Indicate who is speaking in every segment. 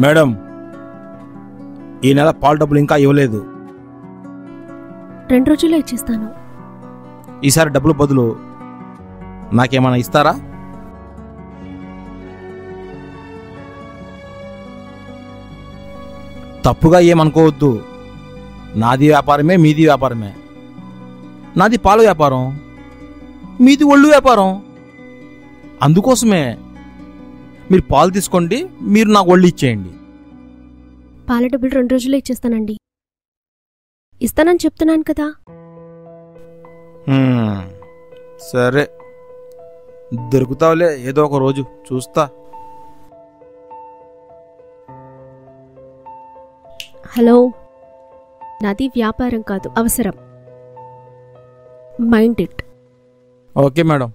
Speaker 1: Madam, ఈ నెల పాల డబ్బులు ఇంకా ఇవ్వలేదు.
Speaker 2: 2 రోజుల్లో ఇచ్చేస్తాను.
Speaker 1: ఈసారి డబ్బులు బదులు నాకేమైనా ఇస్తారా? తప్పుగా ఏమనుకోవద్దు. నాది వ్యాపారమే, మీది వ్యాపారమే. నాది పాల వ్యాపారం, మీది ఒళ్ళు వ్యాపారం. అందుకోసమే మీరు పాలు తీసుకోండి, మీరు నాకు ఒళ్ళు ఇచ్చేయండి.
Speaker 2: పాల డబ్బులు 2 రోజుల్లో ఇచ్చేస్తానండి. ఇస్తానని చెప్తున్నాను కదా.
Speaker 1: సరే, దొరుకుతావులే ఏదో ఒక రోజు, చూస్తా.
Speaker 2: హలో, నాది వ్యాపారం కాదు, అవసరం. Mind it.
Speaker 1: Okay madam.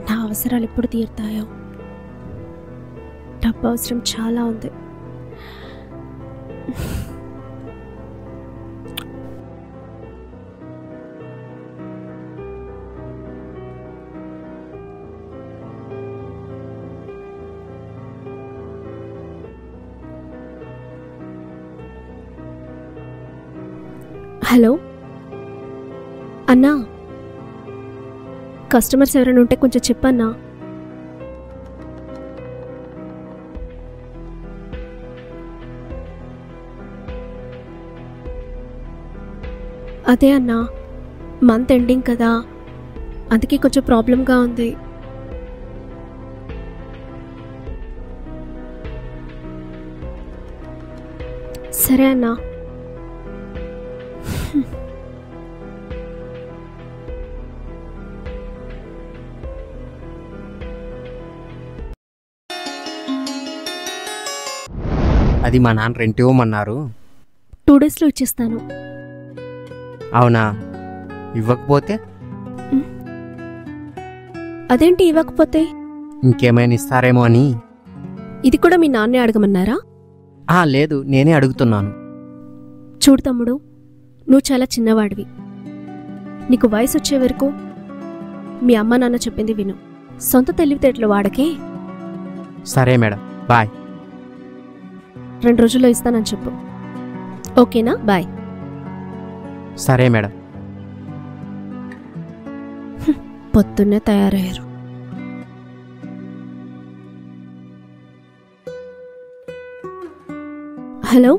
Speaker 2: నా అవసరాలు ఎప్పుడు తీరుతాయో. డబ్బు అవసరం చాలా ఉంది. హలో అన్నా, కస్టమర్స్ ఎవరైనా ఉంటే కొంచెం చెప్పన్నా. అదే అన్నా, మంత్ ఎండింగ్ కదా, అందుకే కొంచెం ప్రాబ్లంగా ఉంది. సరే అన్నా.
Speaker 3: అది మా నాన్న రెంట్ ఇవ్వమన్నారు.
Speaker 2: 2 డేస్లో ఇచ్చేస్తాను.
Speaker 3: అవునా? ఇవ్వకపోతే?
Speaker 2: అదేంటి ఇవ్వకపోతే?
Speaker 3: ఇంకేమైనా ఇస్తారేమో అని.
Speaker 2: ఇది కూడా మీ నాన్నే అడగమన్నారా?
Speaker 3: లేదు, నేనే అడుగుతున్నాను.
Speaker 2: చూడు తమ్ముడు, నువ్వు చాలా చిన్నవాడివి. నీకు వయసు వచ్చే వరకు మీ అమ్మ నాన్న చెప్పింది విను. సొంత తెలివితేటలు వాడకే.
Speaker 3: సరే మేడం, బాయ్.
Speaker 2: 2 రోజుల్లో ఇస్తానని చెప్పు. ఓకేనా? బాయ్.
Speaker 3: సరే మేడం.
Speaker 2: పొద్దున్నే తయారయ్యారు. హలో,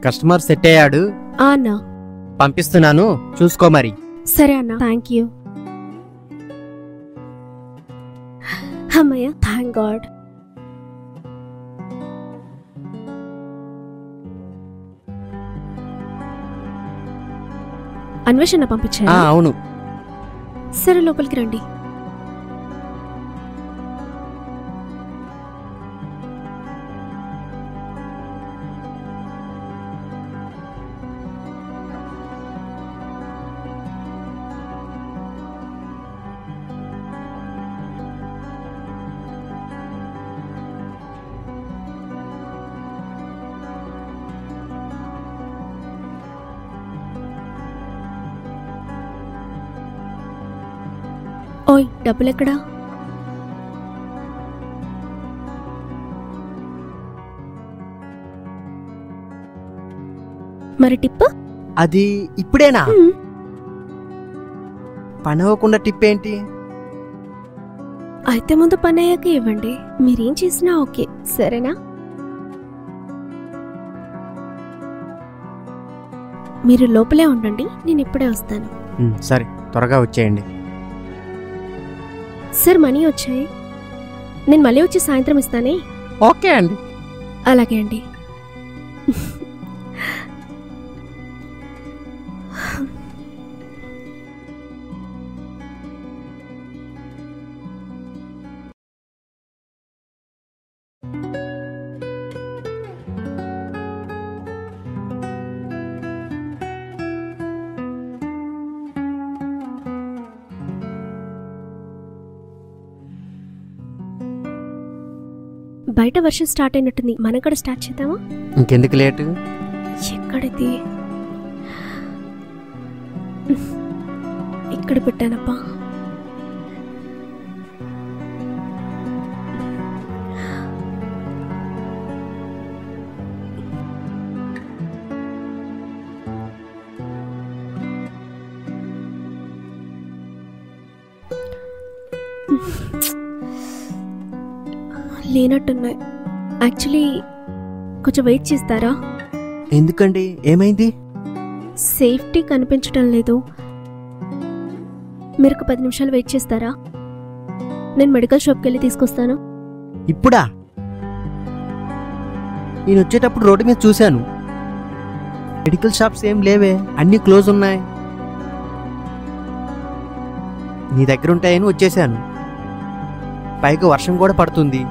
Speaker 3: కస్టమర్ సెట్ అయ్యాడు.
Speaker 2: అన్నా,
Speaker 3: పంపిస్తున్నాను, చూసుకో మరి.
Speaker 2: సరే అన్నా, థ్యాంక్ యూ. అమ్మయ్య, థ్యాంక్ గాడ్. అన్వేషణ పంపించారా?
Speaker 3: అవును.
Speaker 2: సరే, లోపలికి రండి. ఓయ్, డబ్బులెక్కడా? మరి టిప్?
Speaker 3: అది ఇప్పుడేనా? పని అవ్వకుండా టిప్ ఏంటి?
Speaker 2: అయితే ముందు పని అయ్యాక ఇవ్వండి. మీరేం చేసినా ఓకే, సరేనా? మీరు లోపలే ఉండండి, నేను ఇప్పుడే వస్తాను.
Speaker 3: సరే, త్వరగా వచ్చేయండి.
Speaker 2: సార్, మనీ వచ్చాయి. నేను మళ్ళీ వచ్చి సాయంత్రం ఇస్తానే.
Speaker 3: ఓకే అండి.
Speaker 2: అలాగే అండి. బయట వర్షం స్టార్ట్ అయినట్టుంది, మనం కూడా స్టార్ట్ చేద్దామా?
Speaker 3: ఇంకెందుకు లేటు?
Speaker 2: ఎక్కడిది? ఇక్కడ పెట్టానప్పా. లేనట్టున్నాయి. యాక్చువల్లీ కొంచెం వెయిట్ చేస్తారా?
Speaker 3: ఎందుకండి, ఏమైంది?
Speaker 2: సేఫ్టీ కనిపించడం లేదు. మీరు ఒక 10 నిమిషాలు వెయిట్ చేస్తారా? నేను మెడికల్ షాప్కి వెళ్ళి తీసుకొస్తాను.
Speaker 3: ఇప్పుడా? నేను వచ్చేటప్పుడు రోడ్డు మీద చూశాను. మెడికల్ షాప్స్ ఏం లేవే, అన్నీ క్లోజ్ ఉన్నాయి. నీ దగ్గర ఉంటాయని వచ్చేసాను. పైగా వర్షం కూడా పడుతుంది.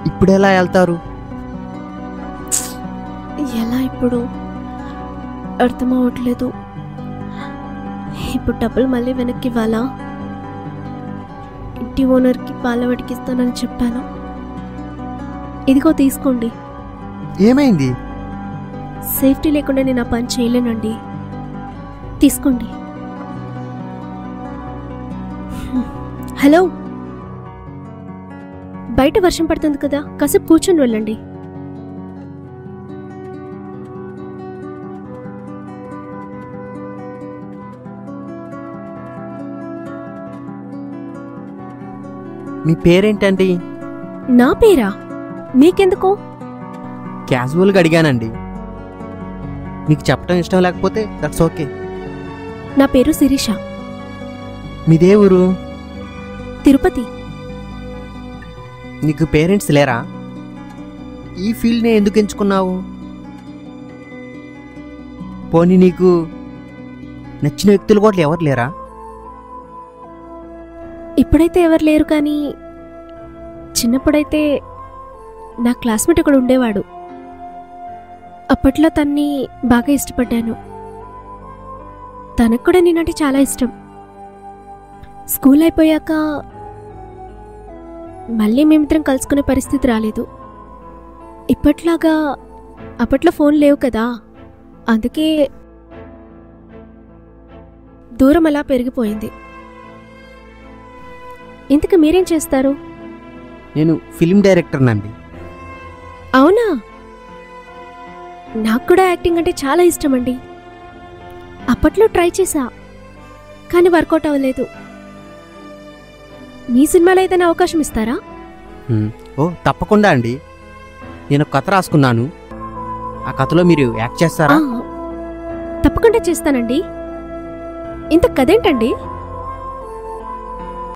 Speaker 3: ఇప్పుడు ఎలా వెళ్తారు?
Speaker 2: ఎలా ఇప్పుడు అర్థమవట్లేదు. ఇప్పుడు డబ్బులు మళ్ళీ వెనక్కి ఇవ్వాలా? ఇంటి ఓనర్కి పాలవాడికి ఇస్తానని చెప్పాను. ఇదిగో తీసుకోండి.
Speaker 3: ఏమైంది?
Speaker 2: సేఫ్టీ లేకుండా నేను ఆ పని చేయలేనండి. తీసుకోండి. హలో, బయట వర్షం పడుతుంది కదా, కాసేపు కూర్చొని వెళ్ళండి.
Speaker 3: మీ పేరేంటండి?
Speaker 2: నా పేరా? మీకెందుకు?
Speaker 3: క్యాజువల్గా అడిగానండి. మీకు చెప్పడం ఇష్టం లేకపోతే దట్స్ ఓకే.
Speaker 2: నా పేరు శిరీష.
Speaker 3: మీదే ఊరు?
Speaker 2: తిరుపతి.
Speaker 3: నీకు పేరెంట్స్ లేరా? ఈ ఫీల్డ్నే ఎందుకు ఎంచుకున్నావు? పోనీ నీకు నచ్చిన వ్యక్తులు కూడా ఎవరు లేరా?
Speaker 2: ఇప్పుడైతే ఎవరు లేరు, కానీ చిన్నప్పుడైతే నా క్లాస్మేట్ ఒకడు ఉండేవాడు. అప్పట్లో తన్ని బాగా ఇష్టపడ్డాను. తనకు కూడా నేనంటే చాలా ఇష్టం. స్కూల్ అయిపోయాక మళ్ళీ మేమిద్దరం కలుసుకునే పరిస్థితి రాలేదు. ఇప్పట్లాగా అప్పట్లో ఫోన్ లేవు కదా, అందుకే దూరం అలా పెరిగిపోయింది. ఇంతకు మీరేం చేస్తారు?
Speaker 3: నేను ఫిల్మ్ డైరెక్టర్నండి.
Speaker 2: అవునా? నాకు కూడా యాక్టింగ్ అంటే చాలా ఇష్టం అండి. అప్పట్లో ట్రై చేశా, కానీ వర్కౌట్ అవ్వలేదు. మీ సినిమాలో ఏదైనా అవకాశం ఇస్తారా?
Speaker 3: ఓ తప్పకుండా అండి. నేను ఒక కథ రాసుకున్నాను. ఆ కథలో మీరు యాక్ట్ చేస్తారా?
Speaker 2: తప్పకుండా చేస్తానండి. ఇంత కథేంటండి?